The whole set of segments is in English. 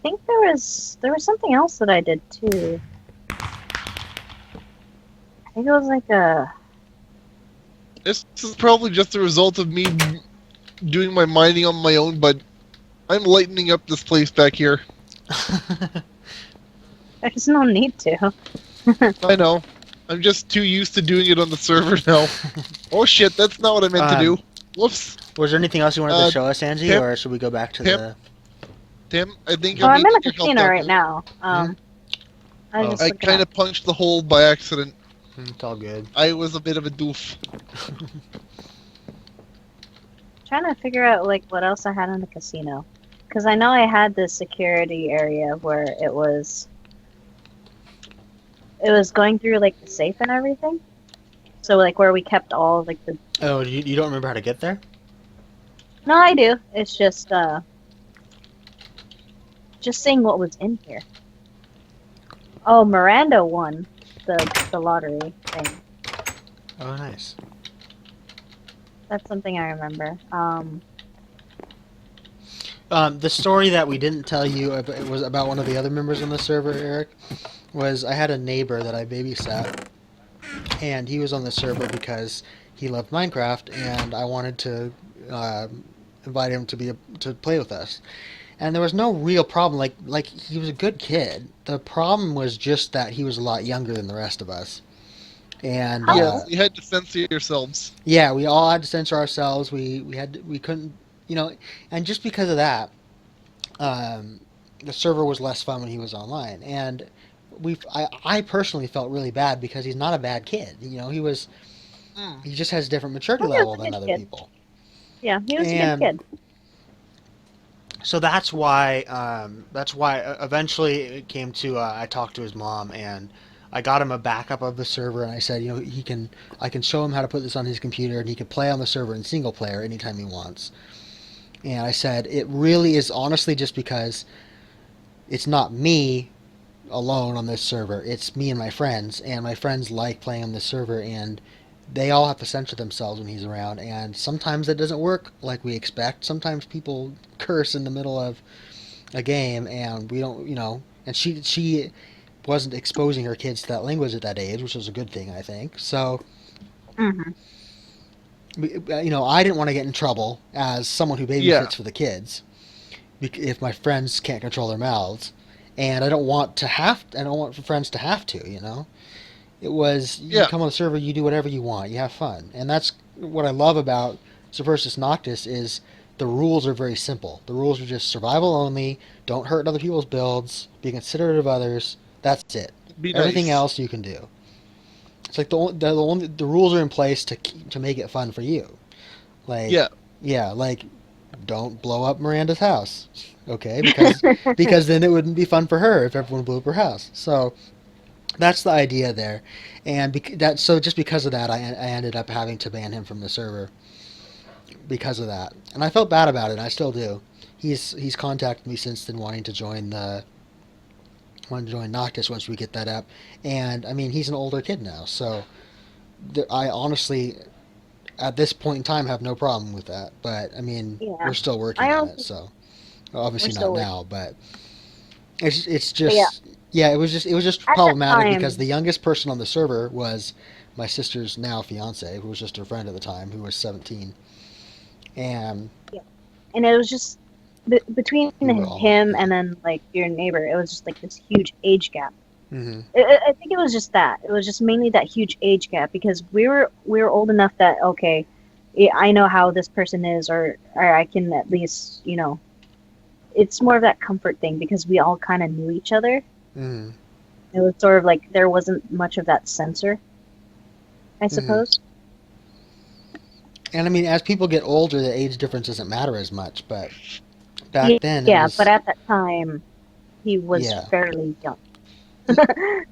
think there was something else that I did too. I think it was like a. This is probably just the result of me doing my mining on my own, but I'm lightening up this place back here. There's no need to. I know. I'm just too used to doing it on the server now. Oh shit, that's not what I meant to do. Whoops. Was there anything else you wanted to show us, Angie, Tim, or should we go back to Tim, the... Tim, I think Oh, I I'm need in a your help casino down right here. now. Hmm? I kind of punched the hole by accident. It's all good. I was a bit of a doof. Trying to figure out like what else I had in the casino, because I know I had this security area where it was going through like the safe and everything. So like where we kept all like the. Oh, you don't remember how to get there? No, I do. It's just seeing what was in here. Oh, Miranda won the lottery thing. Oh, nice. That's something I remember. The story that we didn't tell you, it was about one of the other members on the server, Eric, was I had a neighbor that I babysat, and he was on the server because he loved Minecraft, and I wanted to invite him to play with us. And there was no real problem. Like he was a good kid. The problem was just that he was a lot younger than the rest of us. And you had to censor yourselves. yeah, we all had to censor ourselves. We couldn't, and just because of that, the server was less fun when he was online. And I personally felt really bad because he's not a bad kid. He just has a different maturity level than other people. Yeah, he was a good kid. So that's why eventually it came to I talked to his mom and I got him a backup of the server and I said, I can show him how to put this on his computer and he can play on the server in single player anytime he wants. And I said, it really is honestly just because it's not me alone on this server. It's me and my friends like playing on this server and they all have to censor themselves when he's around, and sometimes it doesn't work like we expect. Sometimes people curse in the middle of a game, and we don't, and she wasn't exposing her kids to that language at that age, which was a good thing, I think. So, I didn't want to get in trouble as someone who babysits for the kids if my friends can't control their mouths, and I don't want for friends to have to, It was, you come on the server, you do whatever you want, you have fun. And that's what I love about Superstes Noctis is the rules are very simple. The rules are just survival only, don't hurt other people's builds, be considerate of others, that's it. Everything else you can do. It's like the rules are in place to make it fun for you. Like, like, don't blow up Miranda's house, okay? Because then it wouldn't be fun for her if everyone blew up her house. So that's the idea there, and just because of that, I ended up having to ban him from the server because of that, and I felt bad about it. And I still do. He's contacted me since then, wanting to join Noctis once we get that up, and I mean he's an older kid now, so I honestly, at this point in time, have no problem with that. But I mean, we're still working on it, so obviously not now, but it's just. Yeah, it was just problematic because the youngest person on the server was my sister's now fiance, who was just her friend at the time, who was 17. And it was just between him and then like your neighbor, it was just like this huge age gap. Mm-hmm. I think it was just that. It was just mainly that huge age gap because we were old enough that I know how this person is, or I can at least it's more of that comfort thing because we all kind of knew each other. Mm-hmm. It was sort of like there wasn't much of that censor, I suppose. And I mean, as people get older, the age difference doesn't matter as much. But back then, but at that time, he was fairly young.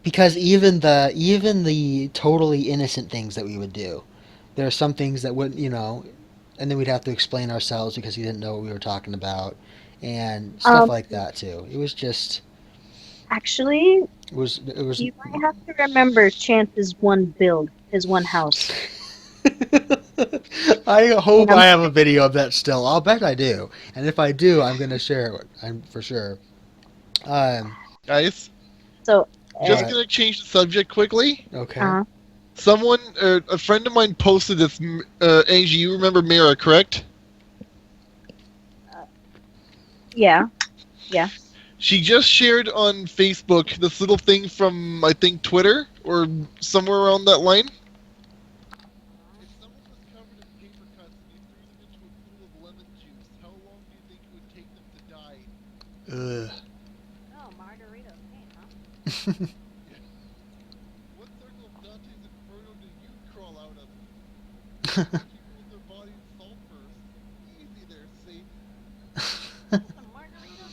Because even the totally innocent things that we would do, there are some things that wouldn't, and then we'd have to explain ourselves because he didn't know what we were talking about, and stuff like that too. It was just. Actually, it was. You might have to remember Chance's one build, his one house. I hope I have a video of that still. I'll bet I do. And if I do, I'm going to share it. I'm for sure. Guys, So, just Uh, gonna change the subject quickly. Okay. Someone, a friend of mine posted this. Angie, you remember Mira, correct? yeah. She just shared on Facebook this little thing from, I think, Twitter or somewhere around that line. If someone was covered in paper cuts and you threw them into a pool of lemon juice, how long do you think it would take them to die? Ugh. Oh, margarita paint, huh? What circle of Dante's Inferno did you crawl out of? Kill people with their bodies salt first. Easy there, Satan. Margarita.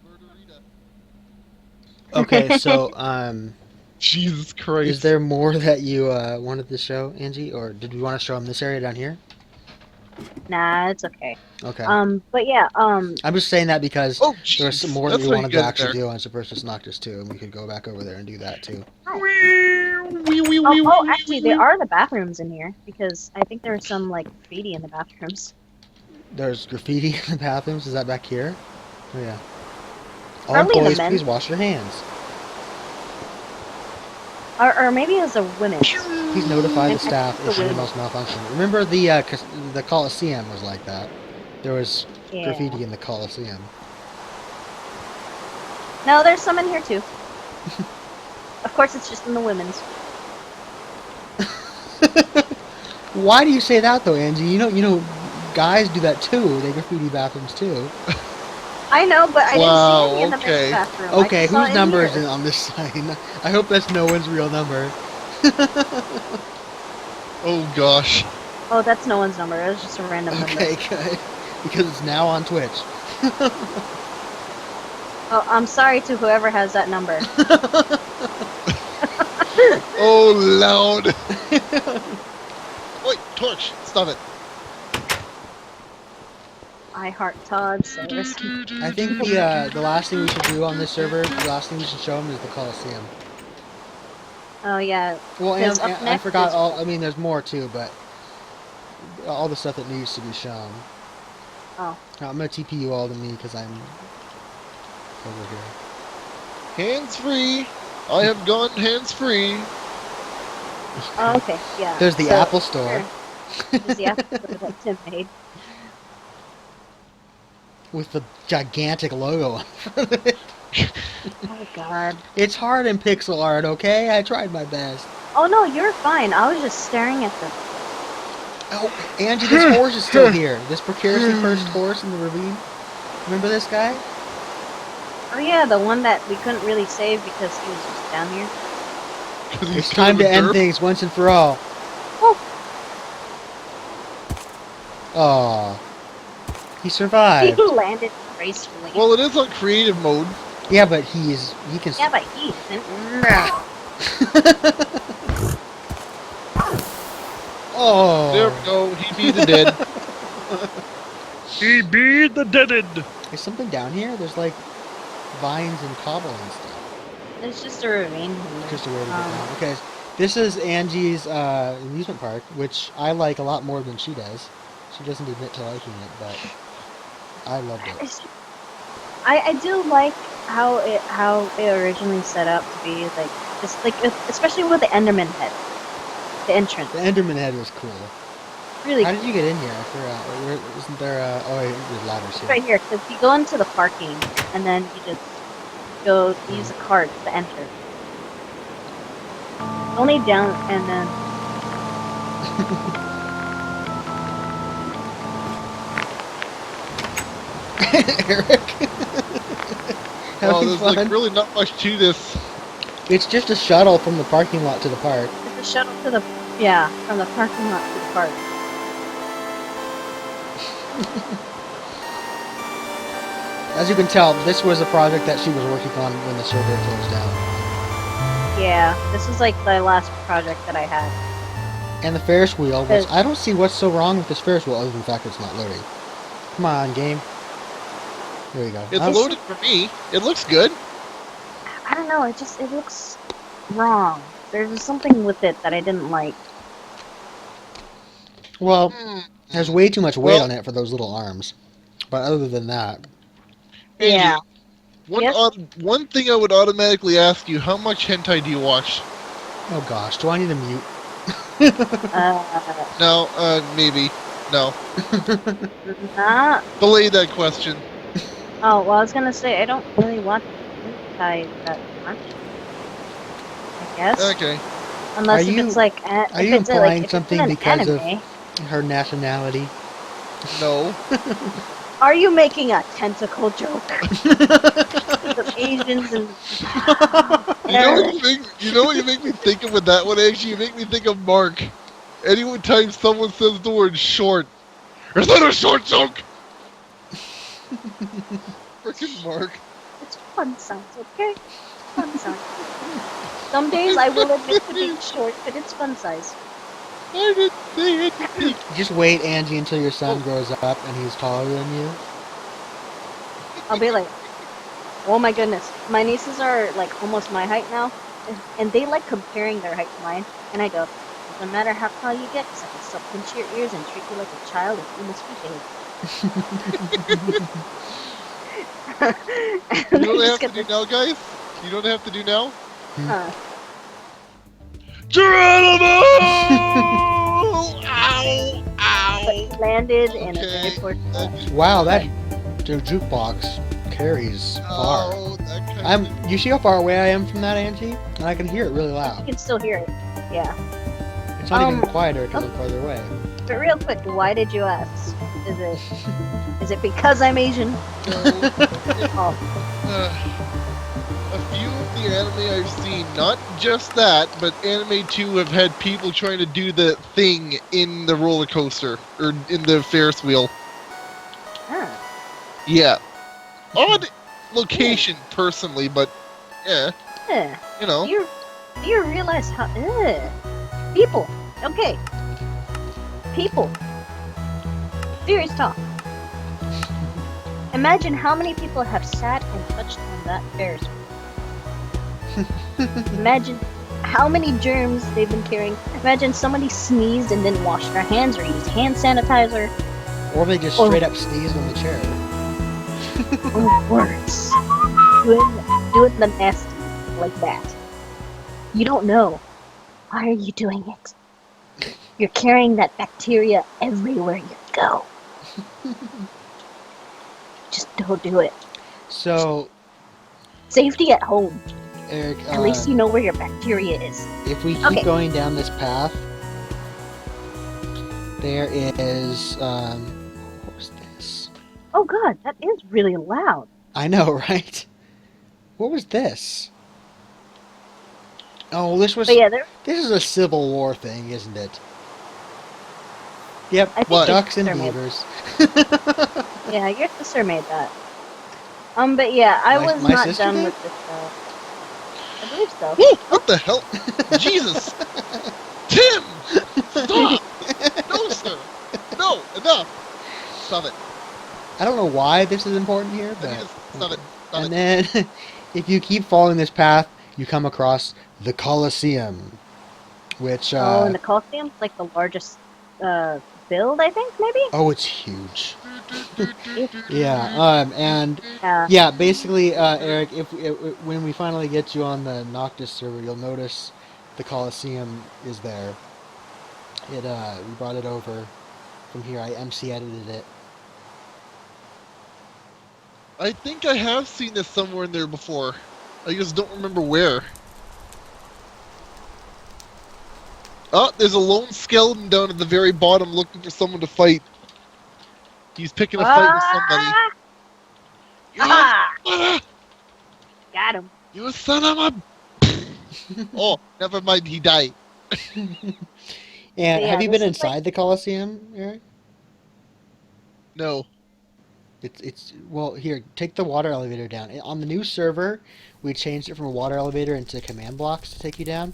Murderita. Okay, so Jesus is Christ. there more that you wanted to show, Angie, or did we want to show them this area down here? Nah, it's okay. Okay. But yeah, I'm just saying that because Oh, there was some jeez. more that That's we how you wanted to get in actually there. do on Superstes Noctis too, and we could go back over there and do that too. actually, there are the bathrooms in here because I think there was some like graffiti in the bathrooms. There's graffiti in the bathrooms. Is that back here? Oh yeah. All Probably in the employees, men's. please wash your hands. Or maybe it was a women's. Please notify the I staff think if the emails malfunction. Remember the Coliseum was like that. There was Yeah. graffiti in the Coliseum. No, there's some in here too. Of course, it's just in the women's. Why do you say that though, Angie? You know, guys do that too. They graffiti bathrooms too. I know, but I didn't see any in the okay. men's bathroom. I Okay, just saw whose it number here. is it on this sign? I hope that's no one's real number. Oh, gosh. Oh, that's no one's number. It was just a random Okay, number. good. Because it's now on Twitch. Oh, I'm sorry to whoever has that number. Oh, loud. Wait, torch. Stop it. I heart Todd Sayers. I think the last thing we should do on this server, the last thing we should show them is the Coliseum. Oh yeah. Well, and, 'Cause up and I next forgot is- all. I mean, there's more too, but all the stuff that needs to be shown. Oh. Now, I'm gonna TP you all to me because I'm over here. Hands free. I have gone hands free. Oh, okay. Yeah. There's the So, Apple Store. sure. There's the Apple Store that Tim made. With the gigantic logo on front of it. Oh god. It's hard in pixel art, okay? I tried my best. Oh no, you're fine. I was just staring at the. Oh, Angie, this horse is still here. This precariously perched horse in the ravine. Remember this guy? Oh yeah, the one that we couldn't really save because he was just down here. 'Cause he's It's kind time of a to end derp. things once and for all. Oh. Aw. He He survived. landed gracefully. Well, it is on creative mode. Yeah, but he can... yeah, but he isn't. Oh. There we go. He beat the dead. He beat the deaded. There's something down here? There's like vines and cobble and stuff. It's just a ravine. Just a way to get down. Okay, this is Angie's amusement park, which I like a lot more than she does. She doesn't admit to liking it, but I loved it. I do like how it originally set up to be like just like especially with the Enderman head, the entrance. The Enderman head was cool. Really How cool. did you get in here? I forgot. Isn't there oh wait, there's ladders here. Right here, because you go into the parking and then you just go use the cart to enter. Only down and then. Eric. Oh, Having there's fun? like really not much to this. It's just a shuttle from the parking lot to the park. It's a shuttle to the from the parking lot to the park. As you can tell, this was a project that she was working on when the server closed down. Yeah, this is like the last project that I had. And the Ferris wheel, which I don't see what's so wrong with this Ferris wheel other than the fact it's not loading. Come on, game. There you go. It's loaded for me. It looks good. I don't know, it looks wrong. There's just something with it that I didn't like. Well, there's way too much weight Well- on it for those little arms. But other than that, Angie, Yeah. One thing I would automatically ask you: how much hentai do you watch? Oh gosh, do I need a mute? No, maybe. No. Not. Belay that question. Oh, well, I was gonna say I don't really watch hentai that much. I guess. Okay. Unless if it's like, Are you implying something because of her nationality? No. Are you making a tentacle joke? Of Asians and. You know what you make me think of with that one? Actually, you make me think of Mark. Anytime someone says the word short, is that a short joke? Frickin' Mark. It's fun sounds, okay? Fun sounds. Some days I will admit to being short, but it's fun size. I didn't say it. Just wait, Angie, until your son grows up and he's taller than you. I'll be like, oh my goodness, my nieces are like almost my height now, and they like comparing their height to mine, and I go, doesn't matter how tall you get, because I can still pinch your ears and treat you like a child if you misbehave. You know what I have to do now, guys? You know what I have to do now? Geronimo! Ow! Ow! But he landed in a very poor spot. Wow, that jukebox carries far. You see how far away I am from that, Angie? And I can hear it really loud. You can still hear it. Yeah. It's not even quieter because I'm farther away. But real quick, why did you ask? Is it because I'm Asian? No. A few of the anime I've seen, not just that, but anime 2 have had people trying to do the thing in the roller coaster, or in the Ferris wheel. Huh. Yeah. Odd location, personally, but yeah. You know. Do you realize how... People. Okay. People. Serious talk. Imagine how many people have sat and touched on that Ferris wheel. Imagine how many germs they've been carrying. Imagine somebody sneezed and didn't wash their hands or used hand sanitizer. Or they just straight up sneezed on the chair. Or worse. Doing the nasty like that. You don't know. Why are you doing it? You're carrying that bacteria everywhere you go. Just don't do it. So... Safety at home. Eric, at least you know where your bacteria is. If we keep going down this path, there is, what was this? Oh god, that is really loud. I know, right? What was this? Oh, this was... Yeah, this is a Civil War thing, isn't it? Yep, ducks and beavers. Yeah, your sister made that. But yeah, I was not done with this though. I believe so. Woo! What the hell? Jesus! Tim! Stop! No, sir! No! Enough! Stop it. I don't know why this is important here, but... Stop it. Stop and then, if you keep following this path, you come across the Colosseum, which... and the Colosseum's like the largest, build, I think, maybe? Oh, it's huge. Yeah, yeah, basically, Eric, when we finally get you on the Noctis server, you'll notice the Colosseum is there. We brought it over from here. I MC edited it. I think I have seen this somewhere in there before. I just don't remember where. Oh, there's a lone skeleton down at the very bottom looking for someone to fight. He's picking a fight with somebody. Got him. You son of a... Oh, never mind, he died. And have you been inside the Colosseum, Eric? No. Well, here, take the water elevator down. On the new server, we changed it from a water elevator into command blocks to take you down.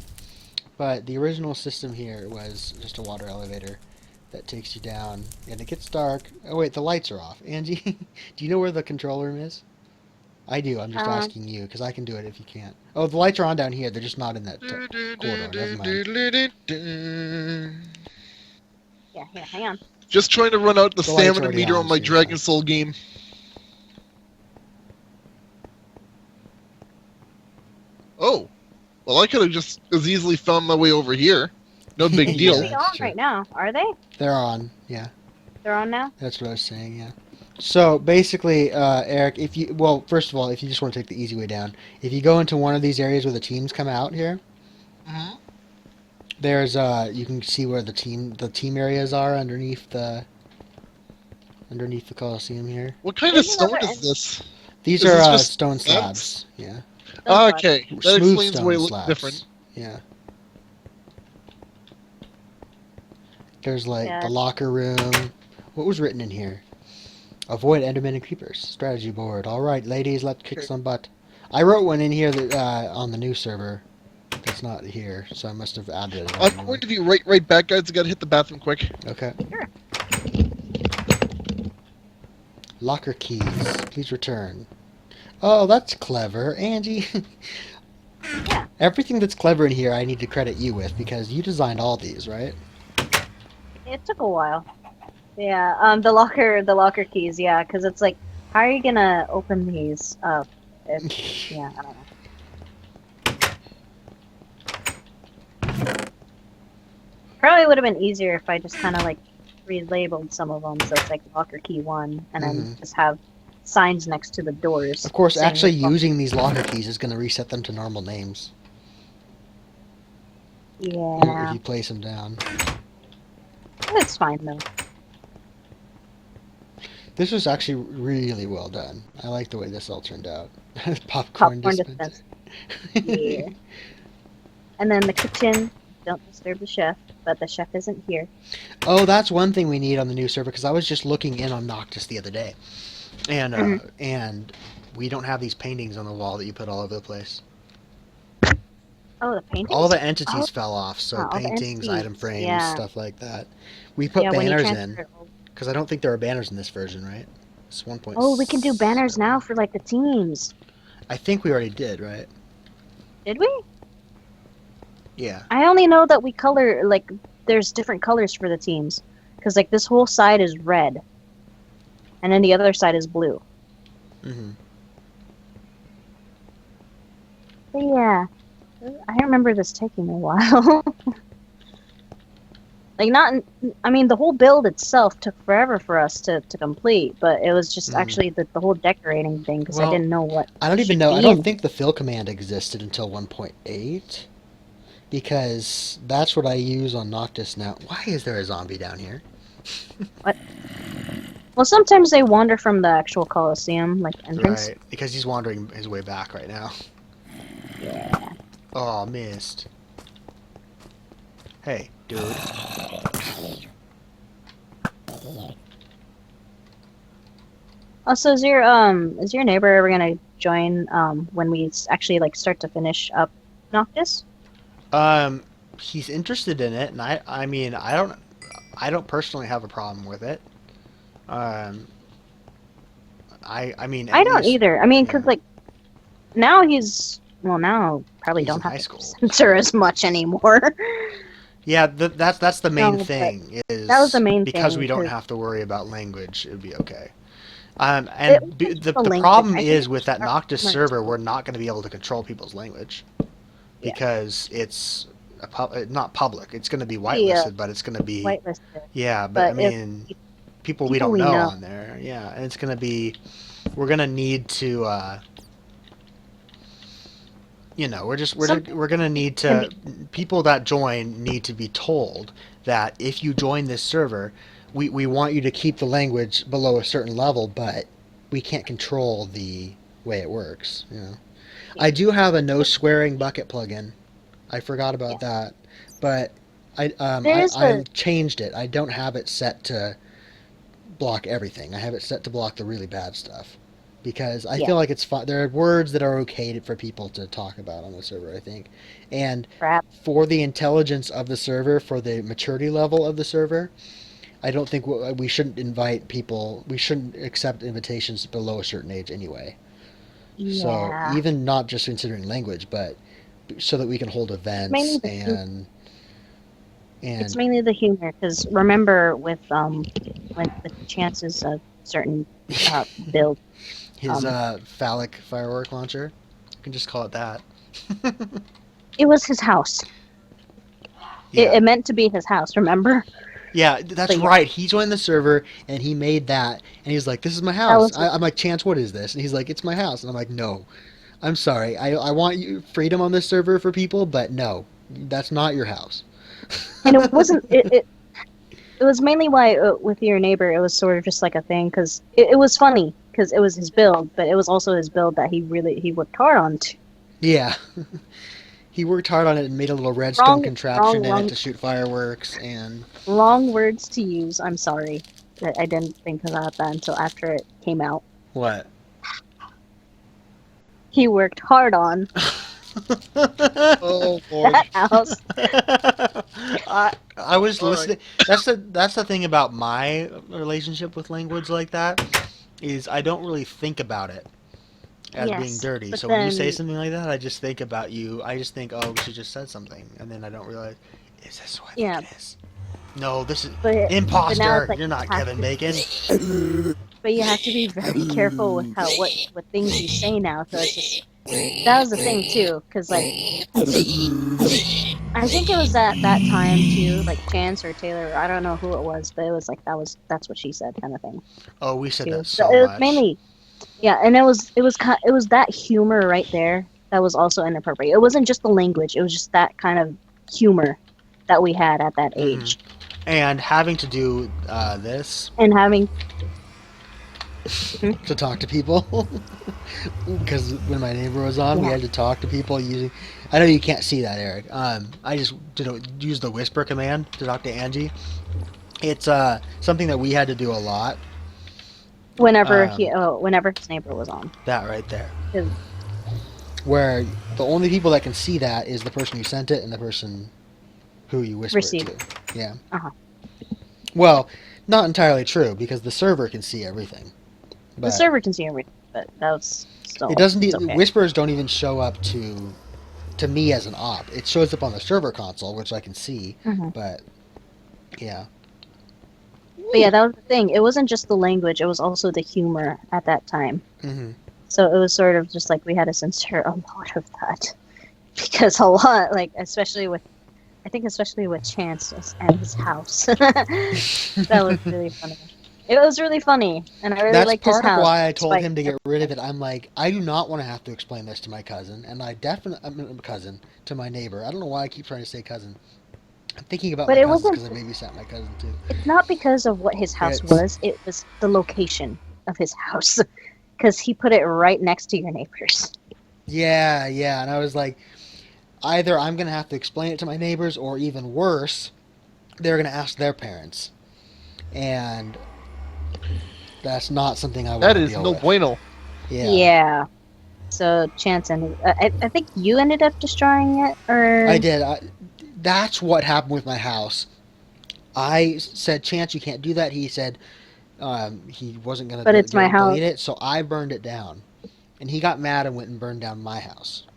But the original system here was just a water elevator that takes you down. And it gets dark. Oh, wait, the lights are off. Angie, do you know where the control room is? I do. I'm just asking you, because I can do it if you can't. Oh, the lights are on down here. They're just not in that corridor. Never mind. Yeah, here, hang on. Just trying to run out the stamina meter on my Dragon Soul game. Well, I could have just as easily found my way over here. No big Yeah, deal. They're that's on true. right now, are they? They're on. Yeah, They're on now. that's what I was saying. Yeah. So basically, Eric, first of all, if you just want to take the easy way down, if you go into one of these areas where the teams come out here, Mhm. there's you can see where the team areas are underneath the Coliseum here. What kind of There's stone another is this? These Is are this just stone slabs? slabs. Yeah, Ah, slot. okay, that smooth explains why stone it looks slabs. different. Yeah. There's like Yeah. the locker room. What was written in here? Avoid Enderman and creepers. Strategy board. All right, ladies, let's kick Okay. some butt. I wrote one in here that, on the new server. That's not here, so I must have added it. I'm going to be right back, guys. I gotta hit the bathroom quick. Okay. Sure. Locker keys. Please return. Oh, that's clever, Angie. Yeah. Everything that's clever in here, I need to credit you with because you designed all these, right? It took a while. Yeah. The locker keys. Yeah, because it's like, how are you gonna open these up? Yeah, I don't know. Probably would have been easier if I just kind of like relabeled some of them, so it's like locker key 1, and then just have signs next to the doors. Of course, saying actually locker- using these locker keys is going to reset them to normal names if Yeah, you place them down. it's fine though. This was actually really well done. I like the way this all turned out. Popcorn dispenser. Yeah. And then the kitchen. Don't disturb the chef, but the chef isn't here. Oh, that's one thing we need on the new server because I was just looking in on Noctis the other day, and and we don't have these paintings on the wall that you put all over the place. Oh, the paintings. All the entities Oh. fell off, so all the paintings, entities, item frames, yeah. stuff like that. We put when you banners in transfer- because I don't think there are banners in this version, right? It's 1.6. Oh, we can do banners now for like the teams. I think we already did, right? Did we? Yeah. I only know that we color like there's different colors for the teams, because like this whole side is red, and then the other side is blue. Mm-hmm. But yeah, I remember this taking a while. Like I mean, the whole build itself took forever for us to complete, but it was just actually the whole decorating thing because I didn't know what. I don't even should know. be I don't in- think the fill command existed until 1.8 because that's what I use on Noctis now. Why is there a zombie down here? Well, sometimes they wander from the actual Colosseum, like entrance. Right, because he's wandering his way back right now. Yeah. Oh, missed. Hey, dude. Also, is your neighbor ever gonna join when we actually like start to finish up Noctis? He's interested in it, and I mean, I don't personally have a problem with it. I mean, I don't either. I mean, yeah. because like now now probably He's don't in have high to school. censor as much anymore. Yeah, that's the main No, but thing. Is that was the main because thing, we don't 'cause- have to worry about language, it would be okay. It And wasn't the the the language. problem I think is it's with that our Noctis customers. server, we're not going to be able to control people's language because it's not public. It's going to be whitelisted, but it's going to be Whitelisted. yeah. But I But if mean, people we people don't we know know. on there. Yeah, and it's going to be we're going to need to. You know, we're gonna need to people that join need to be told that if you join this server, we want you to keep the language below a certain level, but we can't control the way it works. You know, I do have a no swearing bucket plugin. I forgot about that, but I changed it. I don't have it set to block everything. I have it set to block the really bad stuff. Because I feel like it's fine. There are words that are okay for people to talk about on the server, I think. And Crap. for the intelligence of the server, for the maturity level of the server, I don't think we shouldn't invite people. We shouldn't accept invitations below a certain age anyway. Yeah. So even not just considering language, but so that we can hold events and it's mainly the humor, because remember with the chances of certain build. his phallic firework launcher. You can just call it that. It was his house. Yeah. It meant to be his house, remember? Yeah, that's But yeah. right. He joined the server and he made that, and he's like, "This is my That house." was I'm like, "Chance, what is this?" And he's like, "It's my house." And I'm like, "No, I'm sorry. I want you freedom on this server for people, but no, that's not your house." and it wasn't it was mainly why with your neighbor it was sort of just like a thing because it was funny because it was his build, but it was also his build that he worked hard on. Yeah. He worked hard on it and made a little redstone contraption in it Wrong, to shoot fireworks and wrong words to use. I'm sorry. I didn't think about that until after it came out. what? He worked hard on Oh Lord. that house. I was All listening. That's the thing about my relationship with language like that is I don't really think about it as Yes, being dirty. but So when you say then- something like that, I just think about you. I just think, oh, she just said something, and then I don't realize, is this what Yeah. it is? No, this is But now imposter. it's like You're not you have Kevin to- Bacon. But you have to be very careful with what things you say now. So it's just that was the thing too, because like I think it was at that time too, like Chance or Taylor, or I don't know who it was, but it was like that's what she said kind of thing. Oh, we said Too. that so it was much. mainly, yeah, and it was that humor right there that was also inappropriate. It wasn't just the language; it was just that kind of humor that we had at that age, And having to do this and having to talk to people because when my neighbor was on, we Yeah. had to talk to people using. I know you can't see that, Eric. I just use the whisper command to talk to Angie. It's something that we had to do a lot. whenever Um, whenever his neighbor was on. That right there. 'Cause- Where the only people that can see that is the person who sent it and the person who you whisper Received. it to. Yeah. Uh-huh. Well, not entirely true because the server can see everything. But The server can see everything, but that was still. it doesn't. it's okay. Whispers don't even show up to me as an op. It shows up on the server console, which I can see. Mhm. But yeah, But yeah, that was the thing. It wasn't just the language; it was also the humor at that time. hmm So it was sort of just like we had to censor a lot of that because a lot, like especially with Chance and his house. That was really funny. It was really funny, and I really that's liked his part house. of why I told despite- him to get rid of it. I'm like, I do not want to have to explain this to my cousin, and I definitely cousin to my neighbor. I don't know why I keep trying to say cousin. I'm thinking about But my it cousins wasn't- because I babysat my cousin too. It's not because of what his house It's- was; it was the location of his house, because he put it right next to your neighbors. Yeah, and I was like, either I'm gonna have to explain it to my neighbors, or even worse, they're gonna ask their parents, and that's not something I want That to is deal no with. bueno. Yeah, So Chance ended. I think you ended up destroying it, or I did. That's what happened with my house. I said, "Chance, you can't do that." He said he wasn't gonna. But it's my house. delete it, so I burned it down, and he got mad and went and burned down my house.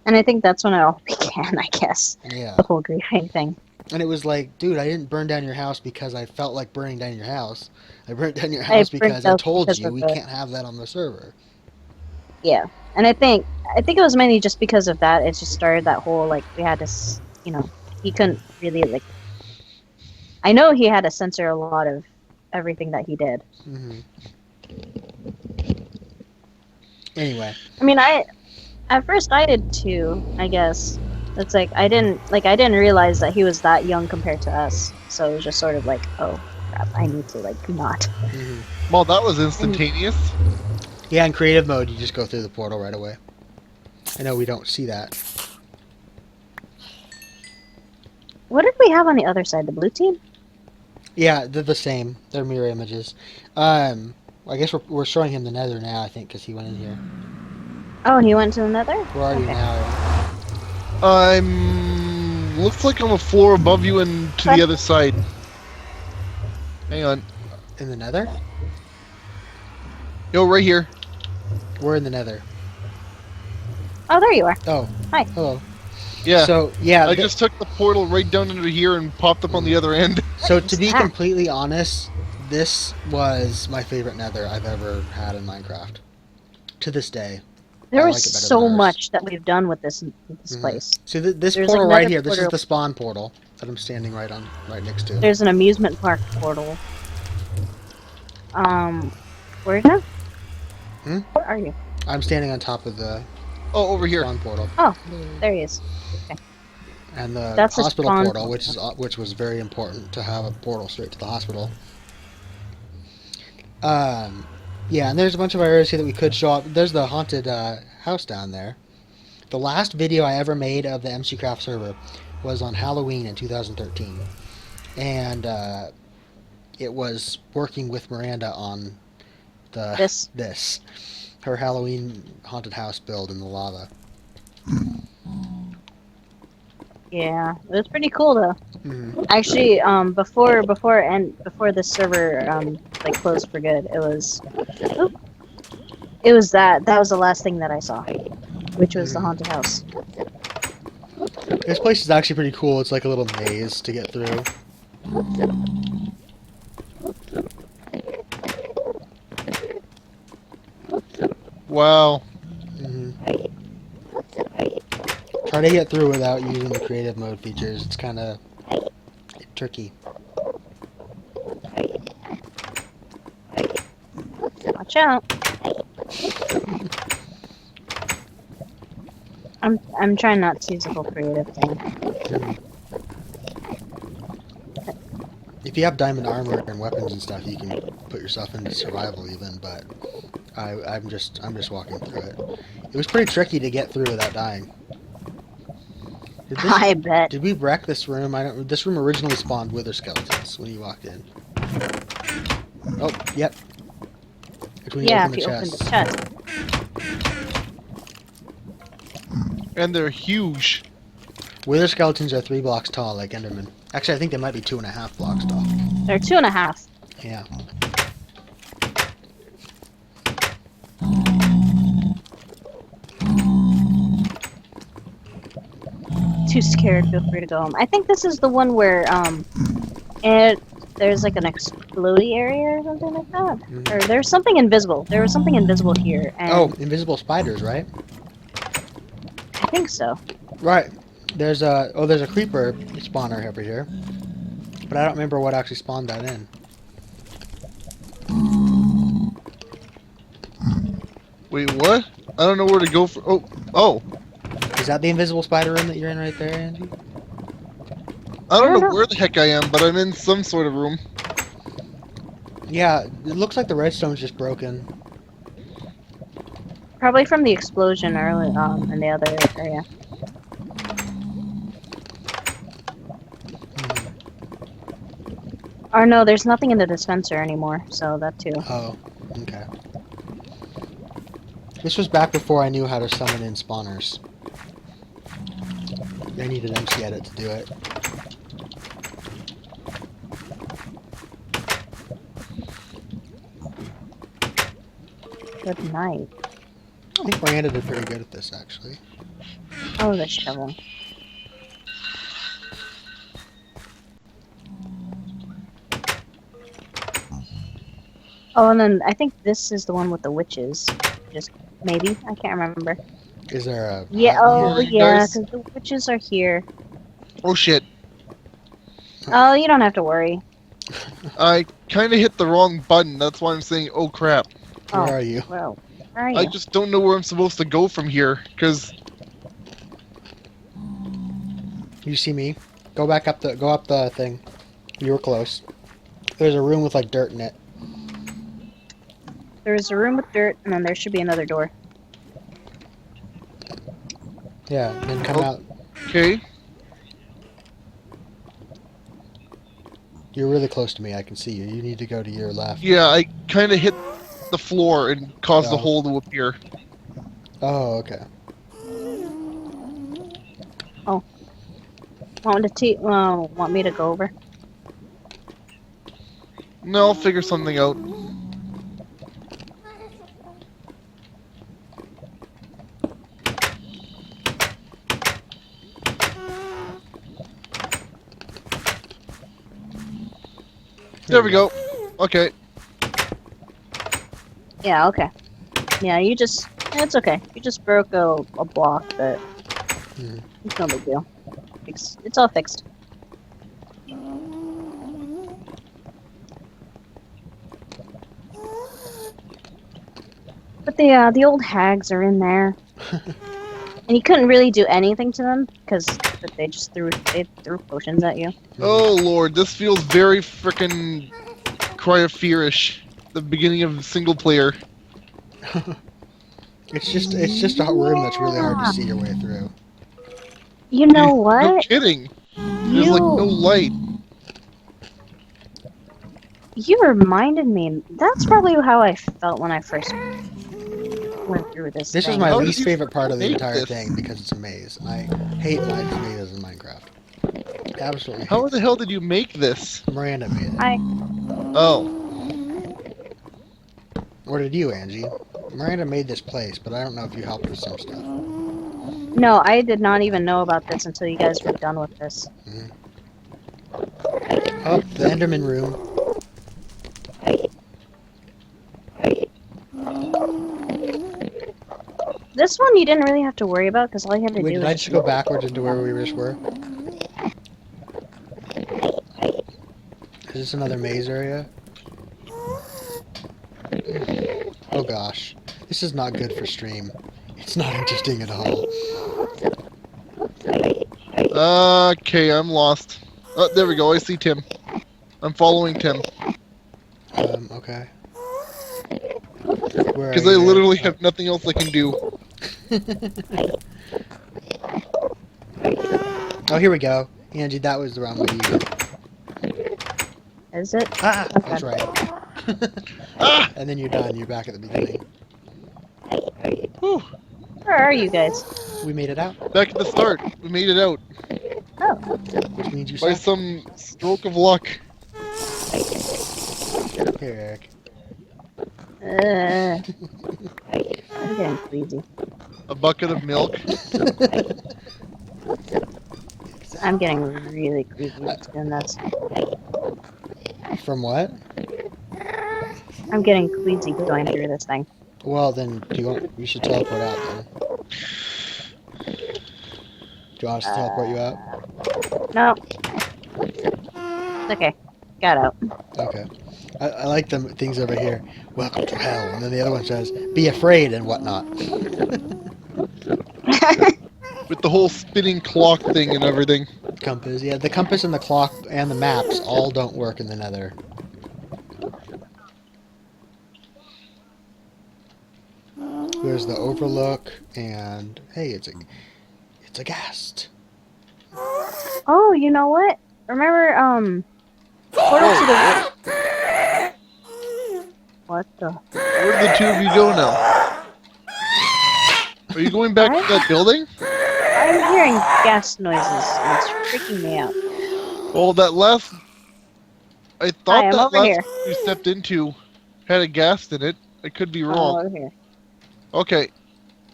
And I think that's when it all began. I guess Yeah. the whole grieving thing. And it was like, dude, I didn't burn down your house because I felt like burning down your house. I burnt down your house burnt because I down told because you of we the- can't have that on the server. Yeah, and I think it was mainly just because of that. It just started that whole like we had to, he couldn't really like. I know he had to censor a lot of everything that he did. hmm Anyway, I mean, at first I did too. I guess it's like I didn't realize that he was that young compared to us. So it was just sort of like, oh crap, I need to like not. hmm Well, that was instantaneous. yeah, in creative mode, you just go through the portal right away. I know we don't see that. What did we have on the other side? The blue team? Yeah, they're the same. They're mirror images. I guess we're showing him the nether now, I think, because he went in here. Oh, he went to the nether? Where are you Okay. now? Looks like I'm a floor above you and to the other side. Hang on. In the nether? Yo, right here. We're in the nether. Oh, there you are. Oh. Hi. Hello. Yeah. So, yeah. I just took the portal right down into here and popped up on the other end. So to be that? completely honest, this was my favorite nether I've ever had in Minecraft. To this day. There I was like it better so than ours. much that we've done with this place. See, this There's portal like right another here, this is portal. the spawn portal that I'm standing right next to. There's an amusement park portal. Where's that? Hmm? Where are you? I'm standing on top of the Oh, over here. spawn portal. Oh, there he is. Okay. And the That's the hospital spawn portal, portal. which was very important to have a portal straight to the hospital. Yeah, and there's a bunch of areas here that we could show up. There's the haunted house down there. The last video I ever made of the McCraft server was on Halloween in 2013, and it was working with Miranda on this her Halloween haunted house build in the lava. Yeah, it was pretty cool though. Mm-hmm. Actually, before this server like closed for good, it was that was the last thing that I saw, which was the haunted house. This place is actually pretty cool. It's like a little maze to get through. Wow. Mm-hmm. Try to get through without using the creative mode features. It's kind of tricky. Watch out! I'm trying not to use the whole creative thing. If you have diamond armor and weapons and stuff, you can put yourself into survival even. But I'm just walking through it. It was pretty tricky to get through without dying. I bet. Did we wreck this room? This room originally spawned wither skeletons when you walked in. Oh, yep. When you open the chest. And they're huge. Wither skeletons are 3 blocks tall, like Enderman. Actually, I think they might be 2.5 blocks tall. They're 2.5. Yeah. Too scared, feel free to go home. I think this is the one where there's like an explodey area or something like that. Mm-hmm. Or there's something invisible. There was something invisible here. And oh, invisible spiders, right? I think so. Right. There's a creeper spawner over here, but I don't remember what actually spawned that in. Wait, what? I don't know where to go for. Oh. Is that the invisible spider room that you're in right there, Angie? I don't know where the heck I am, but I'm in some sort of room. Yeah, it looks like the redstone's just broken. Probably from the explosion early in the other area. Or no, there's nothing in the dispenser anymore, so that too. Oh, okay. This was back before I knew how to summon in spawners. I needed MC Edit to do it. Good night. I think Miranda did pretty good at this, actually. Oh, the shovel. Oh, and then I think this is the one with the witches. Just maybe, I can't remember. Is there a... Yeah, oh yeah, because the witches are here. Oh shit. Oh, you don't have to worry. I kind of hit the wrong button, that's why I'm saying, oh crap. Where are you? Well, where are you? I just don't know where I'm supposed to go from here, because... You see me? Go up the thing. You were close. There's a room with like dirt in it. There's a room with dirt, and then there should be another door. Yeah, then come out. Okay. You're really close to me, I can see you. You need to go to your left. Yeah, I kind of hit the floor and caused the hole to appear. Oh, okay. Oh. Want me to go over? No, I'll figure something out. There we go. Okay. Yeah, okay. Yeah, you just It's okay. You just broke a block, but Mhm. it's no big deal. It's all fixed. But the old hags are in there, and you couldn't really do anything to them because they threw potions at you. Oh lord, this feels very frickin' Cryophearish. The beginning of single player. It's just a room that's really hard to see your way through. You know No what? kidding. There's like no You light. you reminded me. That's probably how I felt when I first went through this This is thing. my How did least you favorite part of the make entire this? thing because it's a maze. I hate mazes in Minecraft. Absolutely hate How the them. hell did you make this? Miranda made it. I Oh. Or did you, Angie? Miranda made this place, but I don't know if you helped with some stuff. No, I did not even know about this until you guys were done with this. Mm-hmm. Oh, the Enderman room. This one you didn't really have to worry about because all you had to Wait, do did was I just just go backwards into where we just were? Is this another maze area? Oh gosh. This is not good for stream. It's not interesting at all. Okay, I'm lost. Oh, there we go. I see Tim. I'm following Tim. Okay. Where are Because I you, literally Eric? have nothing else I can do. Oh, here we go. Angie, that was the wrong way you did. is it? Ah, Okay. that's right. Ah! And then you're done. You're back at the beginning. Whew. Where are you guys? We made it out, Back at the start. We made it out. Oh, which means you By suck. some stroke of luck. Here, Eric. I'm getting queasy. A bucket of milk. I'm getting really queasy doing this. From what? I'm getting queasy going through this thing. Well, then, you should teleport out then. Do you want us to teleport you out? No. Okay, got out. Okay. I like the things over here. Welcome to hell. And then the other one says, be afraid and whatnot. With the whole spinning clock thing and everything. Compass. Yeah, the compass and the clock and the maps all don't work in the nether. There's the overlook, and hey, it's a ghast. Oh, you know what? Remember, portal to the... What the... Where'd the two of you go now? Are you going back to that building? I'm hearing gas noises, and it's freaking me out. Well, that last... I Hi, thought I'm that over last here. you stepped into had a ghast in it. I could be I'm wrong. over here. Okay.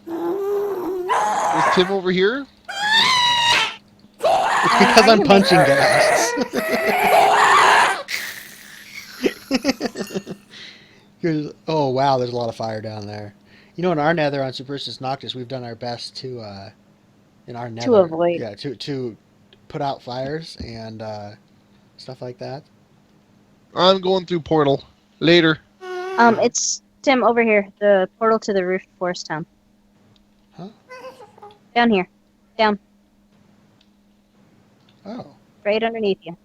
Is Tim over here? It's because I'm punching ghasts. Oh wow, there's a lot of fire down there. You know, in our nether on Superstes Noctis, we've done our best to, in our nether, avoid. yeah, to put out fires and stuff like that. I'm going through portal. Later. It's Tim over here. The portal to the roof forest town. Huh? Down here. Down. Oh. Right underneath you.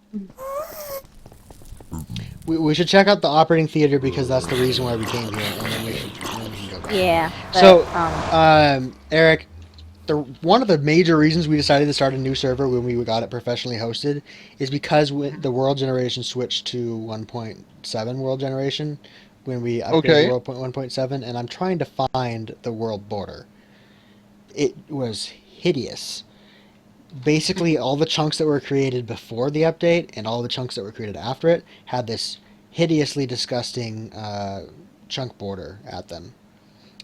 We should check out the operating theater because that's the reason why we came here, and then we can go back. Yeah. But, So, Eric, one of the major reasons we decided to start a new server when we got it professionally hosted is because the world generation switched to 1.7 world generation when we upgraded Okay. to world 1.7, and I'm trying to find the world border. It was hideous. Basically, all the chunks that were created before the update and all the chunks that were created after it had this hideously disgusting chunk border at them.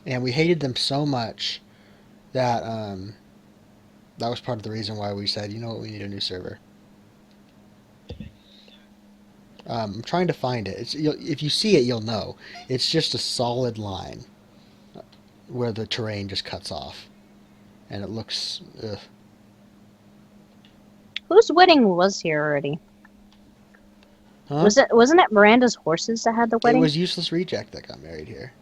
And we hated them so much that that was part of the reason why we said, you know what, we need a new server. I'm trying to find it. If you see it, you'll know. It's just a solid line. where the terrain just cuts off, and it looks. Ugh. Whose wedding was here already? Huh? Wasn't it Miranda's horses that had the It wedding? was Useless Reject that got married here.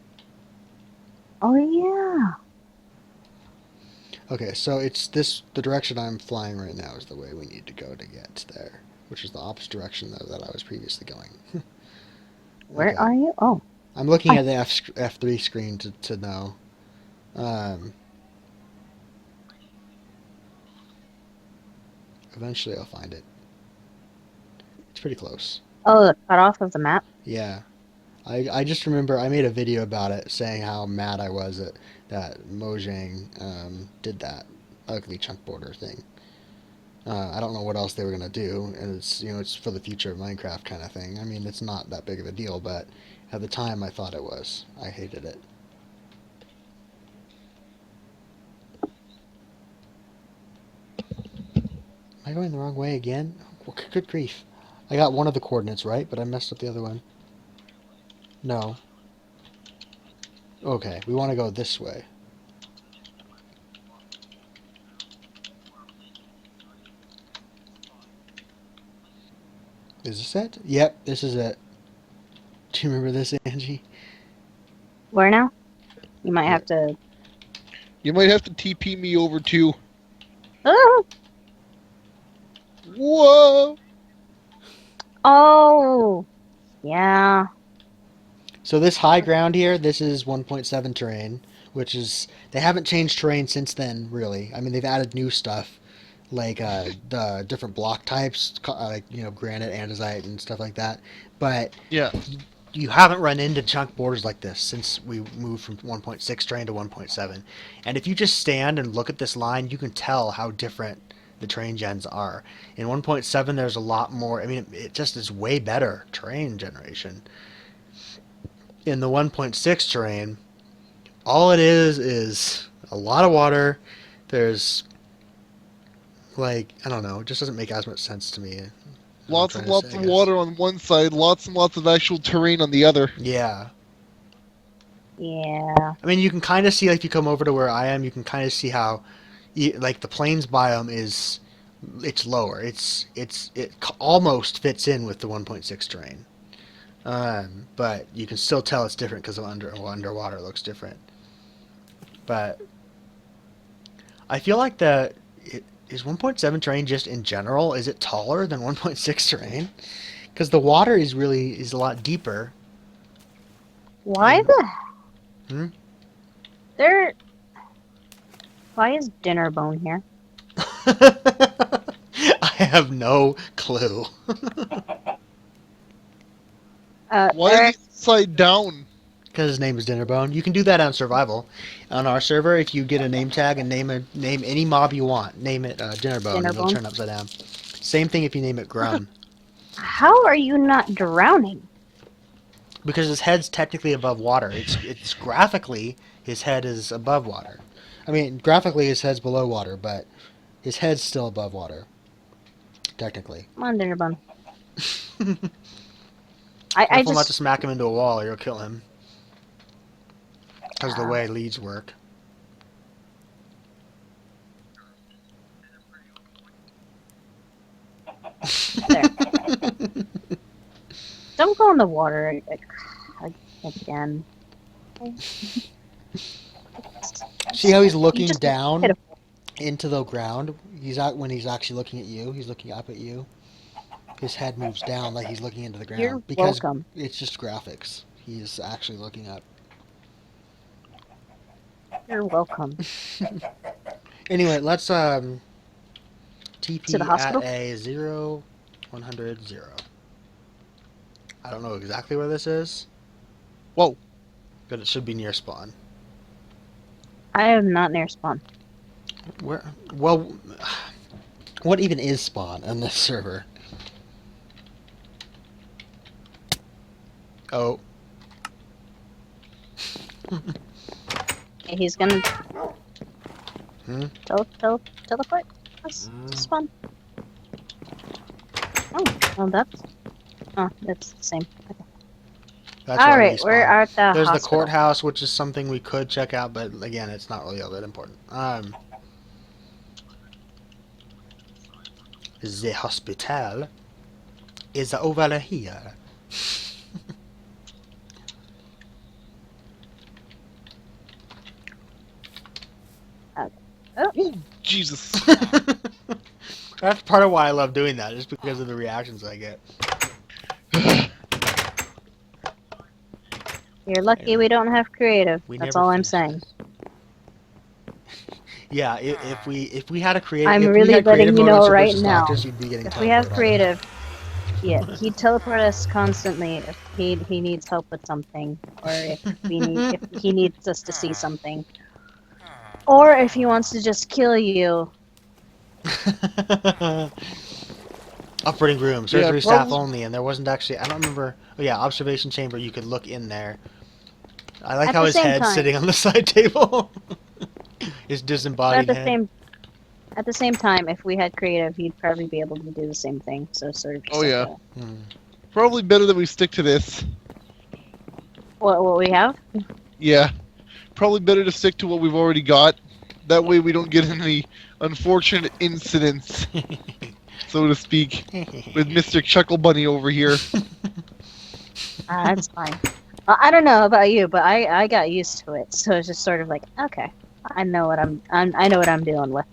Oh yeah. Okay, so it's this. The direction I'm flying right now is the way we need to go to get there, which is the opposite direction that I was previously going. Where Okay. are you? Oh. I'm looking at the F3 screen to know. Eventually, I'll find it. It's pretty close. Oh, the cutoff of the map. Yeah. I just remember I made a video about it saying how mad I was that Mojang did that ugly chunk border thing. I don't know what else they were gonna do, and it's for the future of Minecraft kind of thing. I mean, it's not that big of a deal, but at the time I thought it was. I hated it. Am I going the wrong way again? Good grief. I got one of the coordinates right, but I messed up the other one. No. Okay, we want to go this way. Is this it? Yep, this is it. Do you remember this, Angie? Where now? You might have to. You might have to TP me over too. Oh. Whoa! Oh. Yeah. So this high ground here, this is 1.7 terrain, which is they haven't changed terrain since then, really. I mean, they've added new stuff like the different block types, like granite, andesite, and stuff like that. But Yeah. you haven't run into chunk borders like this since we moved from 1.6 terrain to 1.7. And if you just stand and look at this line, you can tell how different the terrain gens are. In 1.7, there's a lot more. I mean, it just is way better terrain generation. In the 1.6 terrain, all it is a lot of water. There's I don't know, it just doesn't make as much sense to me. Lots and lots of water on one side, lots and lots of actual terrain on the other. Yeah. Yeah. I mean, you can kind of see, if you come over to where I am, you can kind of see how, the plains biome it's lower. It almost fits in with the 1.6 terrain. But you can still tell it's different because of underwater looks different. But I feel like is 1.7 terrain just in general, is it taller than 1.6 terrain? Because the water is a lot deeper. Why Why is Dinnerbone here? I have no clue. Why Eric, is he upside down? Because his name is Dinnerbone. You can do that on survival. On our server, if you get a name tag and name any mob you want, name it Dinnerbone, and it'll turn upside down. Same thing if you name it Grum. how are you not drowning? Because his head's technically above water. It's graphically his head is above water. I mean, graphically his head's below water, but his head's still above water. Technically. Come on, Dinnerbone. Careful not to smack him into a wall or you'll kill him. Because the way leads work. There. Don't go in the water again. See how he's looking just down pitiful. into the ground? When he's actually looking at you, he's looking up at you. His head moves down like he's looking into the ground. You're because welcome. It's just graphics. He's actually looking up. You're welcome. Anyway, let's TP To the hospital? at a 0, 100, 0. I don't know exactly where this is. Whoa. But it should be near spawn. I am not near spawn. Where? Well, what even is spawn on this server? Oh. Okay, he's gonna teleport us to spawn. Oh, well that's the same. Okay. That's All where I right, we're respawn. at the There's the hospital. courthouse, which is something we could check out, but again, it's not really all that important. The hospital is over here. Oh, Jesus. That's part of why I love doing that, just because of the reactions I get. You're lucky we don't have creative. That's all I'm saying. Yeah, if we had a creative, I'm if we really had letting creative you mode on know right Superstes now. Noctis, you'd be getting If we have teleported all creative, yeah, he'd teleport us constantly if he needs help with something, or if he needs us to see something, or if he wants to just kill you. the Operating room, surgery staff only, and there wasn't actually, I don't remember, oh yeah, observation chamber, you could look in there. I like At how the his same head's time. sitting on the side table. His disembodied head. At the same time, if we had creative, he'd probably be able to do the same thing. So sort of. Oh yeah. Probably better that we stick to this. What we have? Yeah. Probably better to stick to what we've already got. That way we don't get any unfortunate incidents, so to speak, with Mr. Chuckle Bunny over here. That's fine. I don't know about you, but I got used to it. So it's just sort of like, okay, I know what I know what I'm dealing with.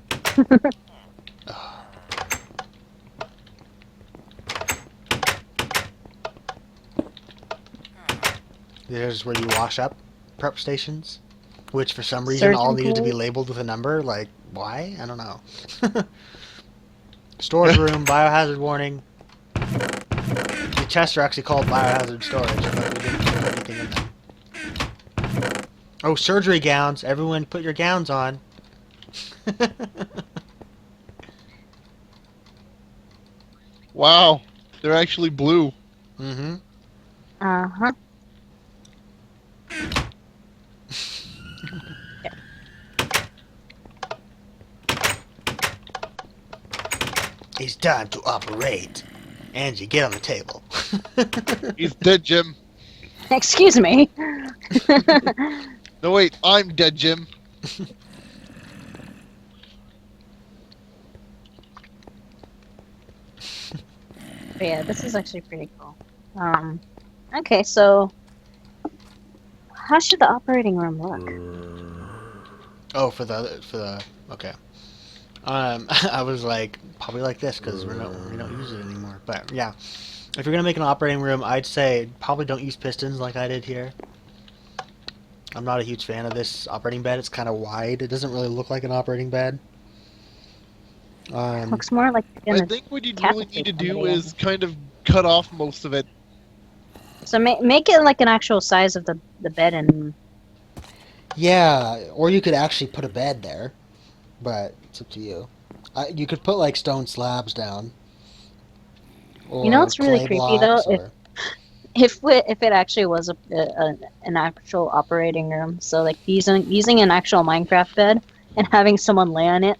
There's where you wash up prep stations, which for some reason all needed to be labeled with a number. Like, why? I don't know. Storage room, biohazard warning. The chests are actually called biohazard storage, but we didn't put anything in them. Oh, surgery gowns. Everyone put your gowns on. Wow. They're actually blue. Mm-hmm. Uh-huh. It's time to operate. Angie, get on the table. He's dead, Jim. Excuse me. No, wait. I'm dead, Jim. But yeah, this is actually pretty cool. Okay, so how should the operating room look? Oh, for the okay. I was like probably like this because we don't use it anymore. But yeah, if you're gonna make an operating room, I'd say probably don't use pistons like I did here. I'm not a huge fan of this operating bed. It's kind of wide. It doesn't really look like an operating bed. It looks more like I think what you really need to do is kind of cut off most of it. So make it like an actual size of the bed and. Yeah, or you could actually put a bed there, but it's up to you. You could put like stone slabs down. Or you know what's really creepy though? Or... If it actually was an actual operating room, so like using an actual Minecraft bed and having someone lay on it,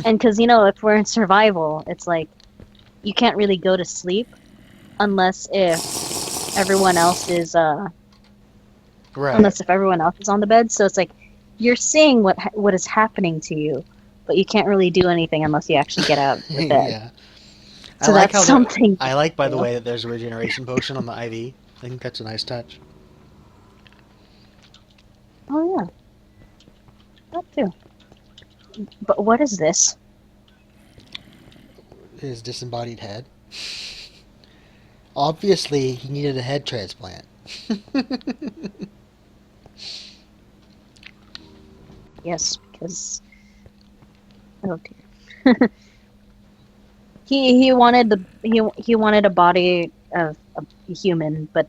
and because if we're in survival, it's like you can't really go to sleep unless if everyone else is right. Unless if everyone else is on the bed. So it's like you're seeing what is happening to you, but you can't really do anything unless you actually get out of the bed. Yeah. So that's something. I like, by the way, that there's a regeneration potion on the IV. I think that's a nice touch. Oh yeah, that too. But what is this? His disembodied head. Obviously, he needed a head transplant. Yes, because oh dear. He wanted he wanted a body of a human, but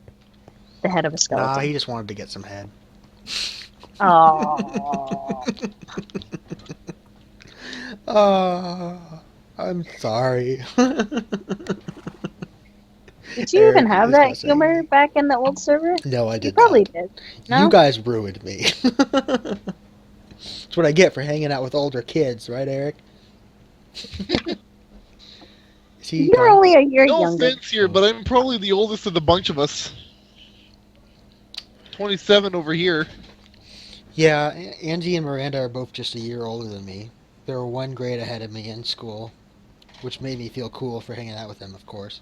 the head of a skeleton. Nah, he just wanted to get some head. Oh. Oh, I'm sorry. Did you even have that humor back in the old server? No, I did. You probably did. No? You guys ruined me. That's what I get for hanging out with older kids, right, Eric? You're only a year no younger. offense here, but I'm probably the oldest of the bunch of us. 27 over here. Yeah, Angie and Miranda are both just a year older than me. They were one grade ahead of me in school, which made me feel cool for hanging out with them, of course.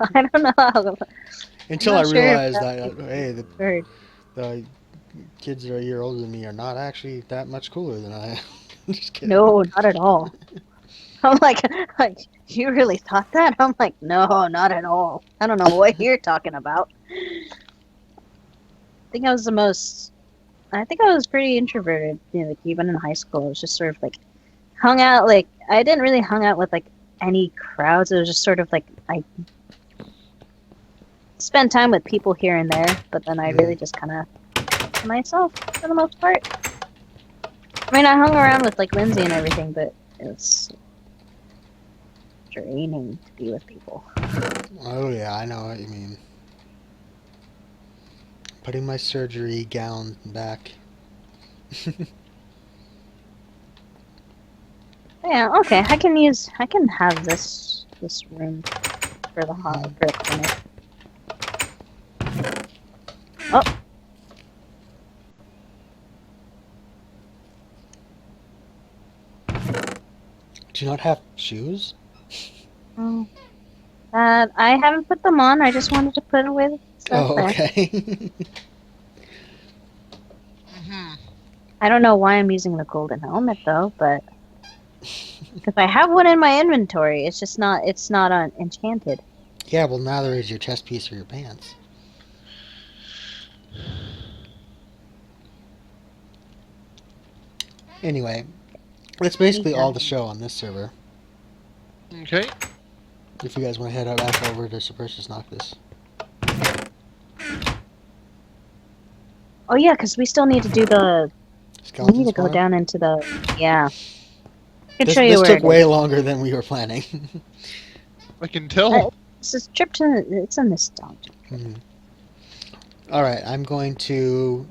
I don't know. I'm Until I not sure if realized that's that, hey, heard. the kids that are a year older than me are not actually that much cooler than I am. Just kidding. No, not at all. I'm like, you really thought that? I'm like, no, not at all. I don't know what you're talking about. I think I was pretty introverted, like even in high school. I was just sort of like hung out, like I didn't really hung out with like any crowds. It was just sort of like I spent time with people here and there, but then I really just kind of to myself for the most part. I mean, I hung around with like Lindsay and everything, but it's draining to be with people. Oh yeah, I know what you mean. Putting my surgery gown back. Yeah, okay. I can have this room for the clinic. Oh. Do you not have shoes? I haven't put them on. I just wanted to put it with stuff there. Okay. I don't know why I'm using the golden helmet though, but because I have one in my inventory, it's not enchanted. Yeah, well, neither is your chest piece or your pants. Anyway, that's basically all the show on this server. Okay. If you guys want to head back over to Superstes Noctis. Oh yeah, because we still need to do the. Skeleton We need to go spawner? down into the. Yeah. I can show This you where took it way is. longer than we were planning. I can tell. This is trip to. It's a nostalgia. Alright, I'm going to